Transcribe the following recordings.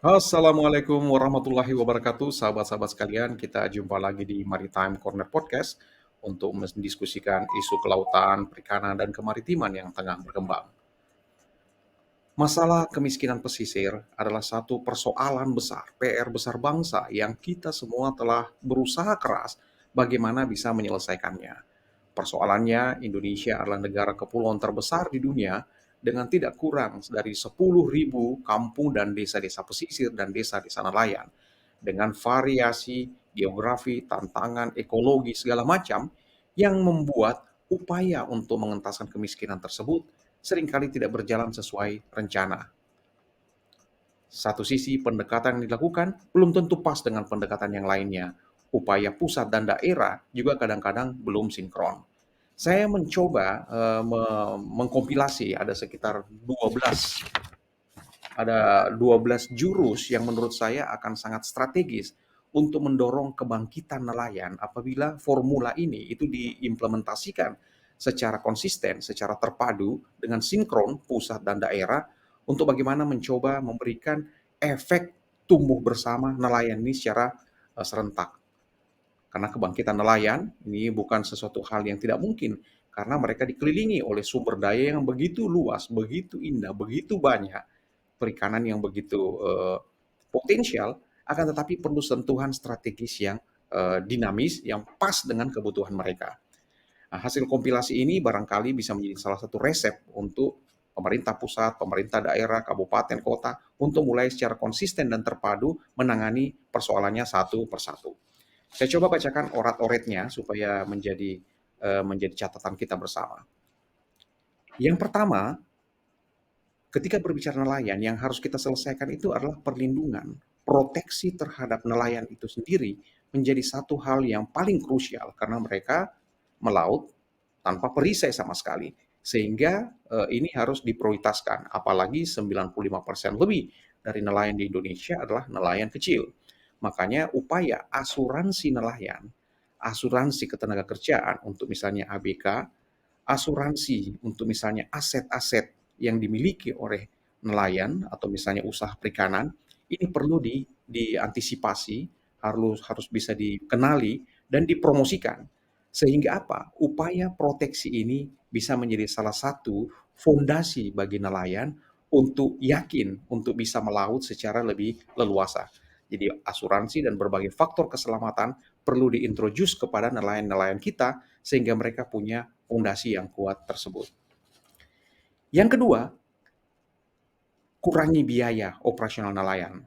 Assalamualaikum warahmatullahi wabarakatuh, sahabat-sahabat sekalian. Kita jumpa lagi di Maritime Corner Podcast untuk mendiskusikan isu kelautan, perikanan, dan kemaritiman yang tengah berkembang. Masalah kemiskinan pesisir adalah satu persoalan besar, PR besar bangsa yang kita semua telah berusaha keras bagaimana bisa menyelesaikannya. Persoalannya, Indonesia adalah negara kepulauan terbesar di dunia dengan tidak kurang dari 10.000 kampung dan desa-desa pesisir dan desa-desa nelayan. Dengan variasi geografi, tantangan, ekologi, segala macam yang membuat upaya untuk mengentaskan kemiskinan tersebut seringkali tidak berjalan sesuai rencana. Satu sisi pendekatan yang dilakukan belum tentu pas dengan pendekatan yang lainnya. Upaya pusat dan daerah juga kadang-kadang belum sinkron. Saya mencoba mengkompilasi ada 12 jurus yang menurut saya akan sangat strategis untuk mendorong kebangkitan nelayan apabila formula ini itu diimplementasikan secara konsisten, secara terpadu dengan sinkron pusat dan daerah untuk bagaimana mencoba memberikan efek tumbuh bersama nelayan ini secara serentak. Karena kebangkitan nelayan ini bukan sesuatu hal yang tidak mungkin karena mereka dikelilingi oleh sumber daya yang begitu luas, begitu indah, begitu banyak, perikanan yang begitu potensial, akan tetapi perlu sentuhan strategis yang dinamis, yang pas dengan kebutuhan mereka. Nah, hasil kompilasi ini barangkali bisa menjadi salah satu resep untuk pemerintah pusat, pemerintah daerah, kabupaten, kota untuk mulai secara konsisten dan terpadu menangani persoalannya satu persatu. Saya coba bacakan orat-oretnya supaya menjadi catatan kita bersama. Yang pertama, ketika berbicara nelayan, yang harus kita selesaikan itu adalah perlindungan. Proteksi terhadap nelayan itu sendiri menjadi satu hal yang paling krusial karena mereka melaut tanpa perisai sama sekali. Sehingga ini harus diprioritaskan. Apalagi 95% lebih dari nelayan di Indonesia adalah nelayan kecil. Makanya upaya asuransi nelayan, asuransi ketenagakerjaan untuk misalnya ABK, asuransi untuk misalnya aset-aset yang dimiliki oleh nelayan atau misalnya usaha perikanan, ini perlu diantisipasi, harus bisa dikenali dan dipromosikan. Sehingga apa? Upaya proteksi ini bisa menjadi salah satu fondasi bagi nelayan untuk yakin untuk bisa melaut secara lebih leluasa. Jadi asuransi dan berbagai faktor keselamatan perlu diintroduce kepada nelayan-nelayan kita sehingga mereka punya fondasi yang kuat tersebut. Yang kedua, kurangi biaya operasional nelayan.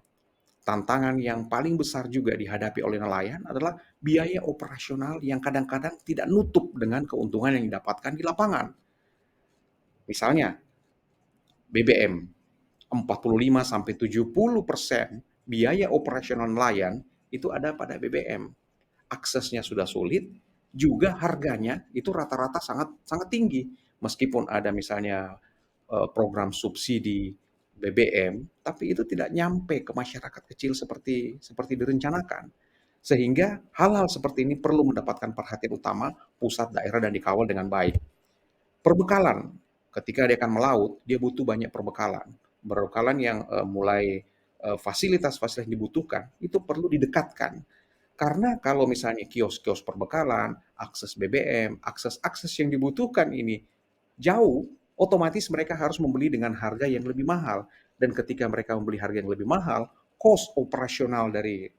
Tantangan yang paling besar juga dihadapi oleh nelayan adalah biaya operasional yang kadang-kadang tidak nutup dengan keuntungan yang didapatkan di lapangan. Misalnya, BBM, 45-70% biaya operasional nelayan itu ada pada BBM. Aksesnya sudah sulit, juga harganya itu rata-rata sangat sangat tinggi. Meskipun ada misalnya program subsidi BBM, tapi itu tidak nyampe ke masyarakat kecil seperti seperti direncanakan. Sehingga hal-hal seperti ini perlu mendapatkan perhatian utama pusat, daerah, dan dikawal dengan baik. Perbekalan, ketika dia akan melaut, dia butuh banyak perbekalan. Perbekalan yang mulai fasilitas-fasilitas yang dibutuhkan itu perlu didekatkan. Karena kalau misalnya kios-kios perbekalan, akses BBM, akses-akses yang dibutuhkan ini jauh, otomatis mereka harus membeli dengan harga yang lebih mahal. Dan ketika mereka membeli harga yang lebih mahal, cost operasional dari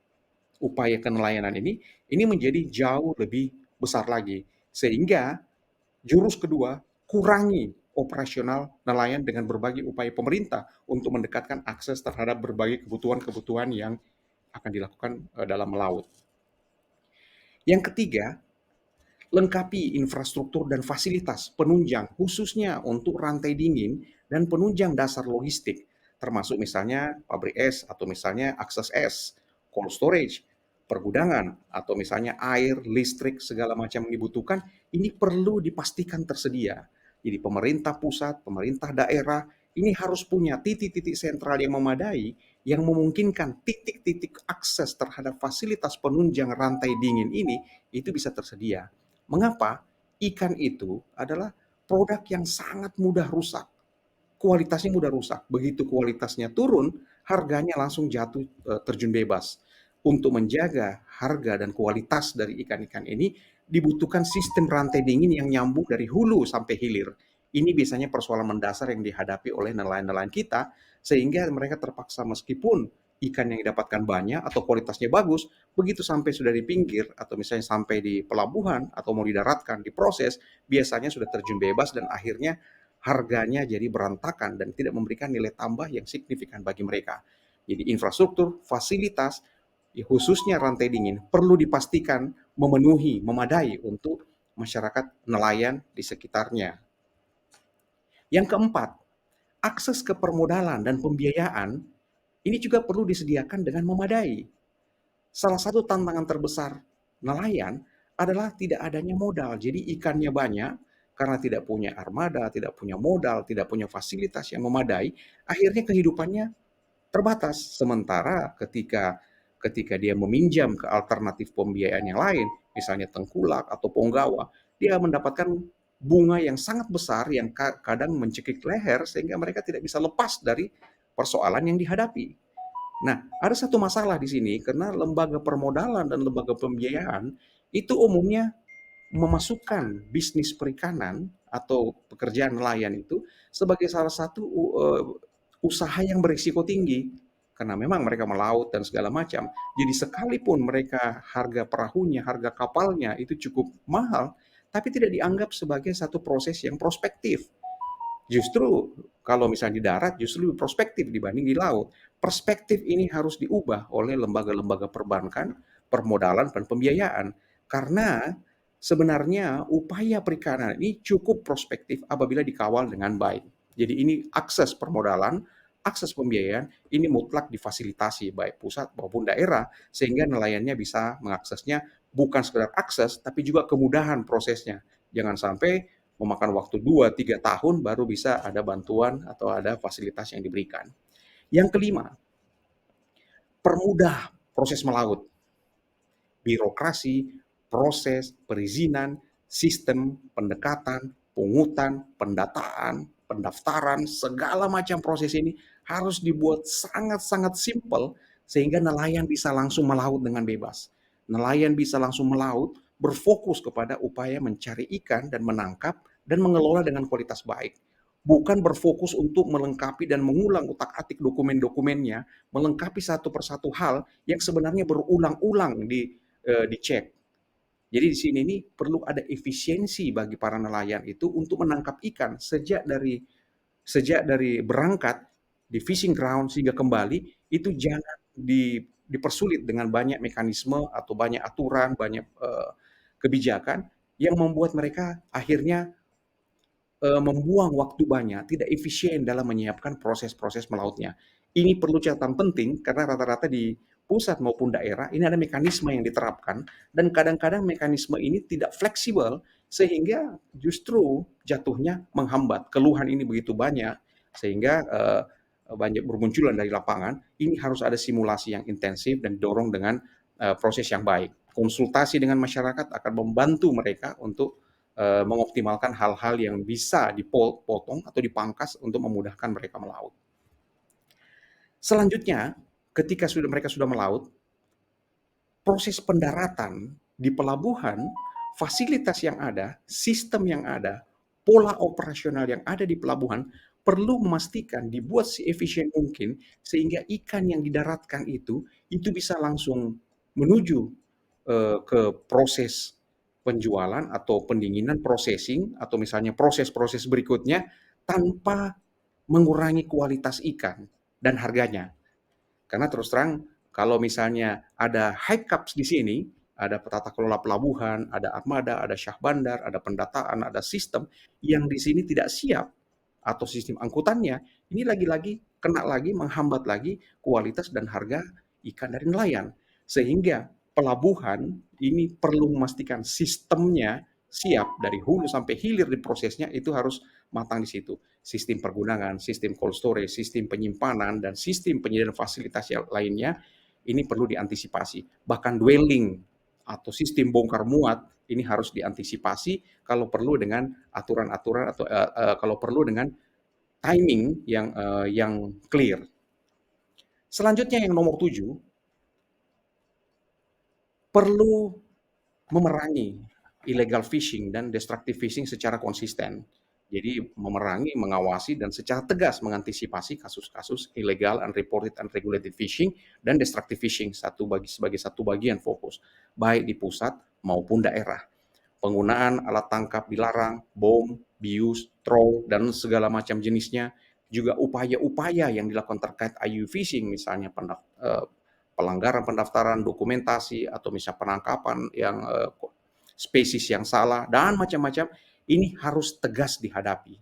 upaya kenelayanan ini menjadi jauh lebih besar lagi. Sehingga jurus kedua, kurangi operasional nelayan dengan berbagai upaya pemerintah untuk mendekatkan akses terhadap berbagai kebutuhan-kebutuhan yang akan dilakukan dalam melaut. Yang ketiga, lengkapi infrastruktur dan fasilitas penunjang khususnya untuk rantai dingin dan penunjang dasar logistik, termasuk misalnya pabrik es atau misalnya akses es, cold storage, pergudangan, atau misalnya air, listrik, segala macam yang dibutuhkan, ini perlu dipastikan tersedia. Jadi pemerintah pusat, pemerintah daerah, ini harus punya titik-titik sentral yang memadai yang memungkinkan titik-titik akses terhadap fasilitas penunjang rantai dingin ini itu bisa tersedia. Mengapa? Ikan itu adalah produk yang sangat mudah rusak. Kualitasnya mudah rusak. Begitu kualitasnya turun, harganya langsung jatuh, terjun bebas. Untuk menjaga harga dan kualitas dari ikan-ikan ini, dibutuhkan sistem rantai dingin yang nyambung dari hulu sampai hilir. Ini biasanya persoalan mendasar yang dihadapi oleh nelayan-nelayan kita, sehingga mereka terpaksa meskipun ikan yang didapatkan banyak atau kualitasnya bagus, begitu sampai sudah di pinggir atau misalnya sampai di pelabuhan atau mau didaratkan, diproses, biasanya sudah terjun bebas dan akhirnya harganya jadi berantakan dan tidak memberikan nilai tambah yang signifikan bagi mereka. Jadi infrastruktur, fasilitas, ya khususnya rantai dingin perlu dipastikan memenuhi, memadai untuk masyarakat nelayan di sekitarnya. Yang keempat, akses ke permodalan dan pembiayaan ini juga perlu disediakan dengan memadai. Salah satu tantangan terbesar nelayan adalah tidak adanya modal. Jadi ikannya banyak, karena tidak punya armada, tidak punya modal, tidak punya fasilitas yang memadai, akhirnya kehidupannya terbatas. Sementara ketika ketika dia meminjam ke alternatif pembiayaan yang lain, misalnya tengkulak atau ponggawa, dia mendapatkan bunga yang sangat besar yang kadang mencekik leher sehingga mereka tidak bisa lepas dari persoalan yang dihadapi. Nah, ada satu masalah di sini karena lembaga permodalan dan lembaga pembiayaan itu umumnya memasukkan bisnis perikanan atau pekerjaan nelayan itu sebagai salah satu usaha yang berisiko tinggi. Karena memang mereka melaut dan segala macam. Jadi sekalipun mereka harga perahunya, harga kapalnya itu cukup mahal, tapi tidak dianggap sebagai satu proses yang prospektif. Justru kalau misalnya di darat justru lebih prospektif dibanding di laut. Perspektif ini harus diubah oleh lembaga-lembaga perbankan, permodalan, dan pembiayaan. Karena sebenarnya upaya perikanan ini cukup prospektif apabila dikawal dengan baik. Jadi ini akses permodalan, akses pembiayaan ini mutlak difasilitasi baik pusat maupun daerah sehingga nelayannya bisa mengaksesnya bukan sekedar akses tapi juga kemudahan prosesnya. Jangan sampai memakan waktu 2-3 tahun baru bisa ada bantuan atau ada fasilitas yang diberikan. Yang kelima, permudah proses melaut, birokrasi, proses, perizinan, sistem, pendekatan, pungutan, pendataan, pendaftaran, segala macam proses ini harus dibuat sangat-sangat simpel sehingga nelayan bisa langsung melaut dengan bebas. Nelayan bisa langsung melaut, berfokus kepada upaya mencari ikan dan menangkap dan mengelola dengan kualitas baik. Bukan berfokus untuk melengkapi dan mengulang utak-atik dokumen-dokumennya, melengkapi satu persatu hal yang sebenarnya berulang-ulang dicek. Jadi di sini nih perlu ada efisiensi bagi para nelayan itu untuk menangkap ikan sejak dari berangkat di fishing ground sehingga kembali itu jangan dipersulit dengan banyak mekanisme atau banyak aturan, banyak kebijakan yang membuat mereka akhirnya membuang waktu banyak, tidak efisien dalam menyiapkan proses-proses melautnya. Ini perlu catatan penting karena rata-rata di pusat maupun daerah ini ada mekanisme yang diterapkan dan kadang-kadang mekanisme ini tidak fleksibel sehingga justru jatuhnya menghambat. Keluhan ini begitu banyak sehingga banyak bermunculan dari lapangan. Ini harus ada simulasi yang intensif dan didorong dengan proses yang baik. Konsultasi dengan masyarakat akan membantu mereka untuk mengoptimalkan hal-hal yang bisa dipotong atau dipangkas untuk memudahkan mereka melaut. Selanjutnya, ketika mereka sudah melaut, proses pendaratan di pelabuhan, fasilitas yang ada, sistem yang ada, pola operasional yang ada di pelabuhan perlu memastikan dibuat seefisien mungkin sehingga ikan yang didaratkan itu bisa langsung menuju ke proses penjualan atau pendinginan, processing atau misalnya proses-proses berikutnya tanpa mengurangi kualitas ikan dan harganya. Karena terus terang kalau misalnya ada high caps di sini, ada tata kelola pelabuhan, ada armada, ada syah bandar, ada pendataan, ada sistem yang di sini tidak siap atau sistem angkutannya, ini lagi-lagi kena lagi menghambat lagi kualitas dan harga ikan dari nelayan. Sehingga pelabuhan ini perlu memastikan sistemnya siap dari hulu sampai hilir di prosesnya itu harus matang di situ. Sistem pergunangan, sistem cold storage, sistem penyimpanan, dan sistem penyediaan fasilitas yang lainnya ini perlu diantisipasi. Bahkan dwelling atau sistem bongkar muat ini harus diantisipasi kalau perlu dengan aturan-aturan atau kalau perlu dengan timing yang clear. Selanjutnya yang nomor 7, perlu memerangi illegal fishing dan destructive fishing secara konsisten. Jadi memerangi, mengawasi, dan secara tegas mengantisipasi kasus-kasus illegal, unreported, unregulated fishing, dan destructive fishing sebagai satu bagian fokus, baik di pusat maupun daerah. Penggunaan alat tangkap dilarang, bom, bius, troll, dan segala macam jenisnya. Juga upaya-upaya yang dilakukan terkait IUU fishing, misalnya pelanggaran pendaftaran, dokumentasi, atau misalnya penangkapan yang spesies yang salah, dan macam-macam, ini harus tegas dihadapi.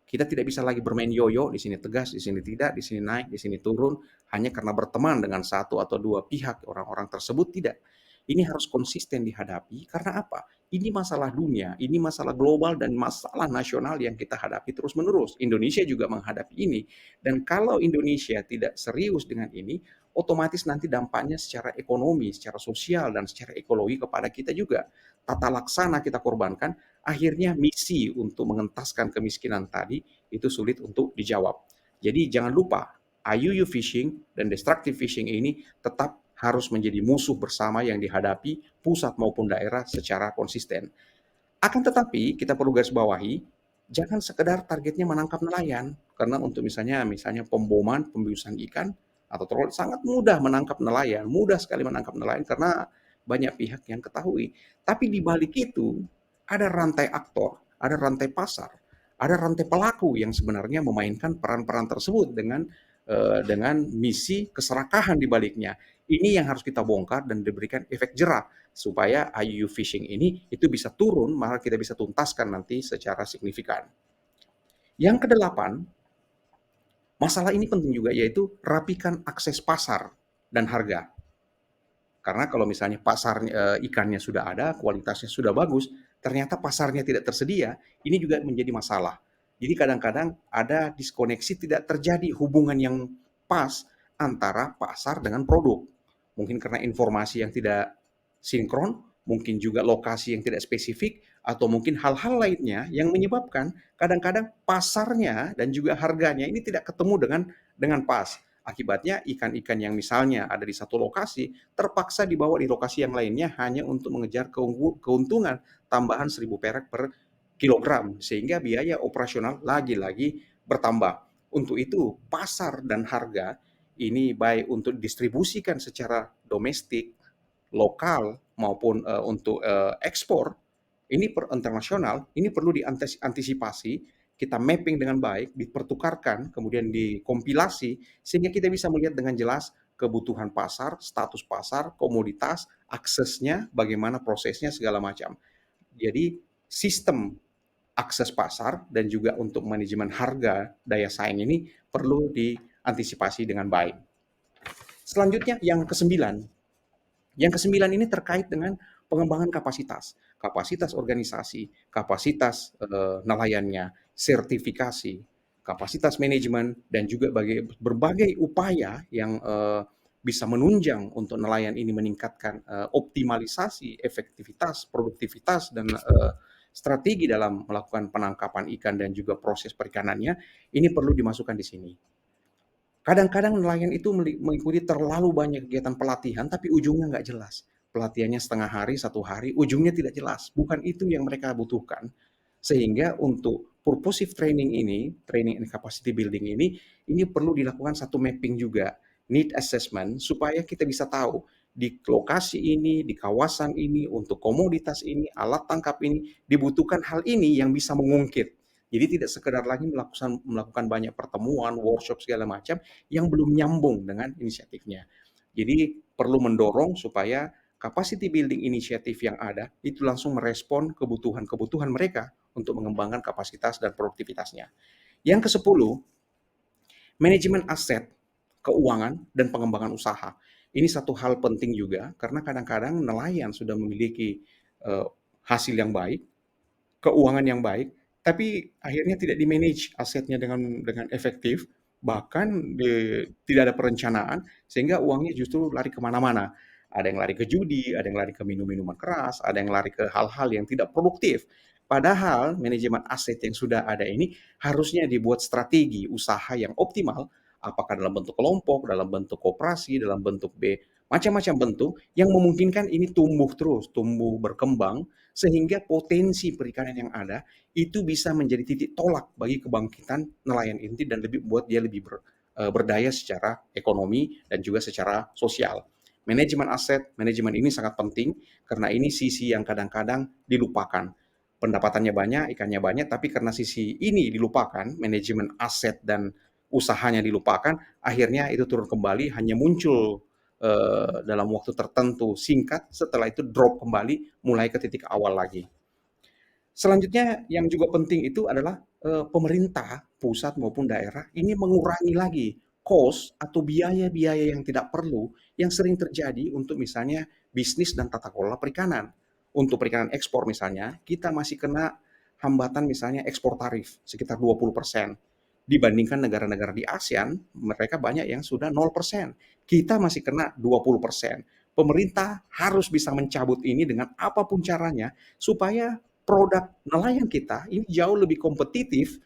Kita tidak bisa lagi bermain yoyo, di sini tegas, di sini tidak, di sini naik, di sini turun, hanya karena berteman dengan satu atau dua pihak orang-orang tersebut, tidak. Ini harus konsisten dihadapi, karena apa? Ini masalah dunia, ini masalah global, dan masalah nasional yang kita hadapi terus-menerus. Indonesia juga menghadapi ini, dan kalau Indonesia tidak serius dengan ini, otomatis nanti dampaknya secara ekonomi, secara sosial, dan secara ekologi kepada kita juga. Tata laksana kita korbankan, akhirnya misi untuk mengentaskan kemiskinan tadi itu sulit untuk dijawab. Jadi jangan lupa, IUU fishing dan destructive fishing ini tetap harus menjadi musuh bersama yang dihadapi pusat maupun daerah secara konsisten. Akan tetapi kita perlu garis bawahi, jangan sekedar targetnya menangkap nelayan, karena untuk misalnya pemboman, pembiusan ikan atau troll sangat mudah menangkap nelayan, mudah sekali menangkap nelayan karena banyak pihak yang ketahui. Tapi di balik itu ada rantai aktor, ada rantai pasar, ada rantai pelaku yang sebenarnya memainkan peran-peran tersebut dengan misi keserakahan di baliknya. Ini yang harus kita bongkar dan diberikan efek jerah supaya IUU fishing ini itu bisa turun, maka kita bisa tuntaskan nanti secara signifikan. Yang kedelapan, masalah ini penting juga, yaitu rapikan akses pasar dan harga. Karena kalau misalnya pasar ikannya sudah ada, kualitasnya sudah bagus, ternyata pasarnya tidak tersedia, ini juga menjadi masalah. Jadi kadang-kadang ada diskoneksi, tidak terjadi hubungan yang pas antara pasar dengan produk. Mungkin karena informasi yang tidak sinkron, mungkin juga lokasi yang tidak spesifik, atau mungkin hal-hal lainnya yang menyebabkan kadang-kadang pasarnya dan juga harganya ini tidak ketemu dengan pas. Akibatnya ikan-ikan yang misalnya ada di satu lokasi terpaksa dibawa di lokasi yang lainnya hanya untuk mengejar keuntungan tambahan 1.000 perak per kilogram, sehingga biaya operasional lagi-lagi bertambah. Untuk itu pasar dan harga ini baik untuk distribusikan secara domestik, lokal, maupun untuk ekspor, ini internasional, ini perlu diantisipasi, kita mapping dengan baik, dipertukarkan, kemudian dikompilasi, sehingga kita bisa melihat dengan jelas kebutuhan pasar, status pasar, komoditas, aksesnya, bagaimana prosesnya, segala macam. Jadi sistem akses pasar dan juga untuk manajemen harga daya saing ini perlu diantisipasi dengan baik. Selanjutnya yang kesembilan, ini terkait dengan pengembangan kapasitas, kapasitas organisasi, kapasitas nelayannya, sertifikasi, kapasitas manajemen, dan juga berbagai upaya yang bisa menunjang untuk nelayan ini meningkatkan optimalisasi, efektivitas, produktivitas, dan strategi dalam melakukan penangkapan ikan dan juga proses perikanannya, ini perlu dimasukkan di sini. Kadang-kadang nelayan itu mengikuti terlalu banyak kegiatan pelatihan, tapi ujungnya nggak jelas. Pelatihannya setengah hari, 1 hari, ujungnya tidak jelas. Bukan itu yang mereka butuhkan. Sehingga untuk purposive training ini, training and capacity building ini perlu dilakukan satu mapping juga, need assessment, supaya kita bisa tahu di lokasi ini, di kawasan ini, untuk komoditas ini, alat tangkap ini, dibutuhkan hal ini yang bisa mengungkit. Jadi tidak sekedar lagi melakukan banyak pertemuan, workshop segala macam yang belum nyambung dengan inisiatifnya. Jadi perlu mendorong supaya capacity building inisiatif yang ada itu langsung merespon kebutuhan-kebutuhan mereka untuk mengembangkan kapasitas dan produktivitasnya. Yang ke-10, manajemen aset, keuangan, dan pengembangan usaha. Ini satu hal penting juga karena kadang-kadang nelayan sudah memiliki hasil yang baik, keuangan yang baik, tapi akhirnya tidak di-manage asetnya dengan efektif, bahkan tidak ada perencanaan, sehingga uangnya justru lari kemana-mana. Ada yang lari ke judi, ada yang lari ke minum-minuman keras, ada yang lari ke hal-hal yang tidak produktif. Padahal manajemen aset yang sudah ada ini harusnya dibuat strategi usaha yang optimal apakah dalam bentuk kelompok, dalam bentuk koperasi, dalam bentuk macam-macam bentuk yang memungkinkan ini tumbuh terus, tumbuh berkembang, sehingga potensi perikanan yang ada itu bisa menjadi titik tolak bagi kebangkitan nelayan inti dan lebih buat dia lebih berdaya secara ekonomi dan juga secara sosial. Manajemen aset, manajemen ini sangat penting karena ini sisi yang kadang-kadang dilupakan. Pendapatannya banyak, ikannya banyak, tapi karena sisi ini dilupakan, manajemen aset dan usahanya dilupakan, akhirnya itu turun kembali, hanya muncul dalam waktu tertentu singkat, setelah itu drop kembali, mulai ke titik awal lagi. Selanjutnya yang juga penting itu adalah pemerintah pusat maupun daerah ini mengurangi lagi cost atau biaya-biaya yang tidak perlu yang sering terjadi untuk misalnya bisnis dan tata kelola perikanan. Untuk perikanan ekspor misalnya, kita masih kena hambatan misalnya ekspor tarif sekitar 20%. Dibandingkan negara-negara di ASEAN, mereka banyak yang sudah 0%. Kita masih kena 20%. Pemerintah harus bisa mencabut ini dengan apapun caranya supaya produk nelayan kita ini jauh lebih kompetitif,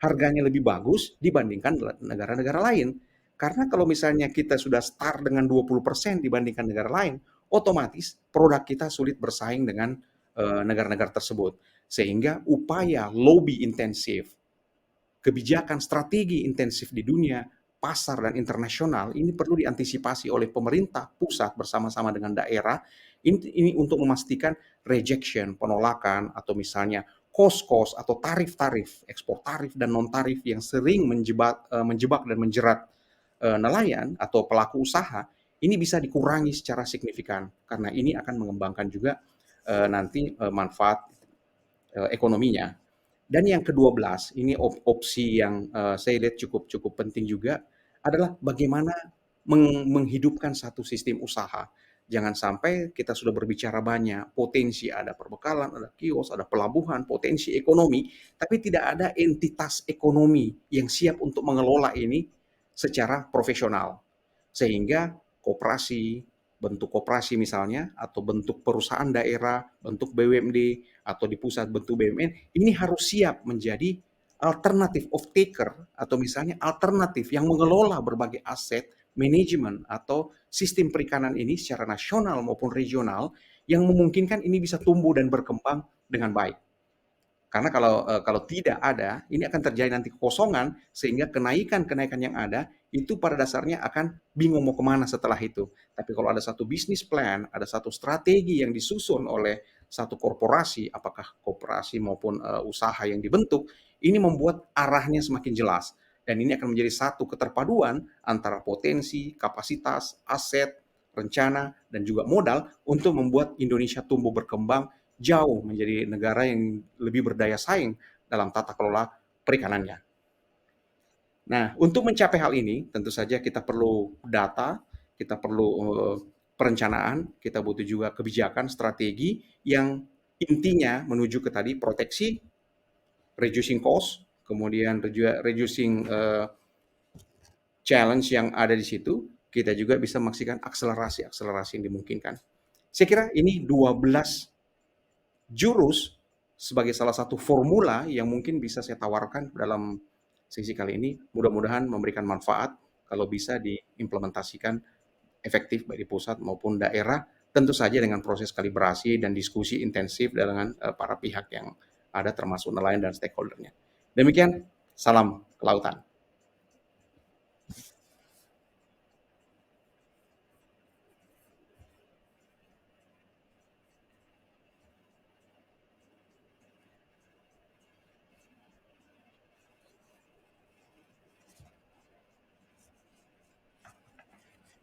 harganya lebih bagus dibandingkan negara-negara lain. Karena kalau misalnya kita sudah start dengan 20% dibandingkan negara lain, otomatis produk kita sulit bersaing dengan negara-negara tersebut. Sehingga upaya lobby intensif, kebijakan strategi intensif di dunia, pasar dan internasional ini perlu diantisipasi oleh pemerintah pusat bersama-sama dengan daerah ini untuk memastikan rejection, penolakan atau misalnya cost-cost atau tarif-tarif, ekspor tarif dan non tarif yang sering menjebak dan menjerat nelayan atau pelaku usaha ini bisa dikurangi secara signifikan karena ini akan mengembangkan juga nanti manfaat ekonominya. Dan yang ke-12, ini opsi yang saya lihat cukup cukup penting juga, adalah bagaimana menghidupkan satu sistem usaha. Jangan sampai kita sudah berbicara banyak, potensi ada perbekalan, ada kios, ada pelabuhan, potensi ekonomi, tapi tidak ada entitas ekonomi yang siap untuk mengelola ini secara profesional. Sehingga koperasi, bentuk koperasi misalnya, atau bentuk perusahaan daerah, bentuk BUMD, atau di pusat bentuk BUMN, ini harus siap menjadi alternatif of taker atau misalnya alternatif yang mengelola berbagai aset, manajemen atau sistem perikanan ini secara nasional maupun regional yang memungkinkan ini bisa tumbuh dan berkembang dengan baik. Karena kalau tidak ada, ini akan terjadi nanti kekosongan sehingga kenaikan-kenaikan yang ada itu pada dasarnya akan bingung mau kemana setelah itu. Tapi kalau ada satu bisnis plan, ada satu strategi yang disusun oleh satu korporasi, apakah korporasi maupun usaha yang dibentuk, ini membuat arahnya semakin jelas. Dan ini akan menjadi satu keterpaduan antara potensi, kapasitas, aset, rencana, dan juga modal untuk membuat Indonesia tumbuh berkembang jauh menjadi negara yang lebih berdaya saing dalam tata kelola perikanannya. Nah, untuk mencapai hal ini, tentu saja kita perlu data, kita perlu perencanaan, kita butuh juga kebijakan, strategi yang intinya menuju ke tadi proteksi, reducing cost, kemudian juga reducing challenge yang ada di situ, kita juga bisa memastikan akselerasi-akselerasi yang dimungkinkan. Saya kira ini 12 jurus sebagai salah satu formula yang mungkin bisa saya tawarkan dalam sesi kali ini. Mudah-mudahan memberikan manfaat kalau bisa diimplementasikan efektif baik di pusat maupun daerah, tentu saja dengan proses kalibrasi dan diskusi intensif dengan para pihak yang ada termasuk nelayan dan stakeholdernya. Demikian, salam kelautan.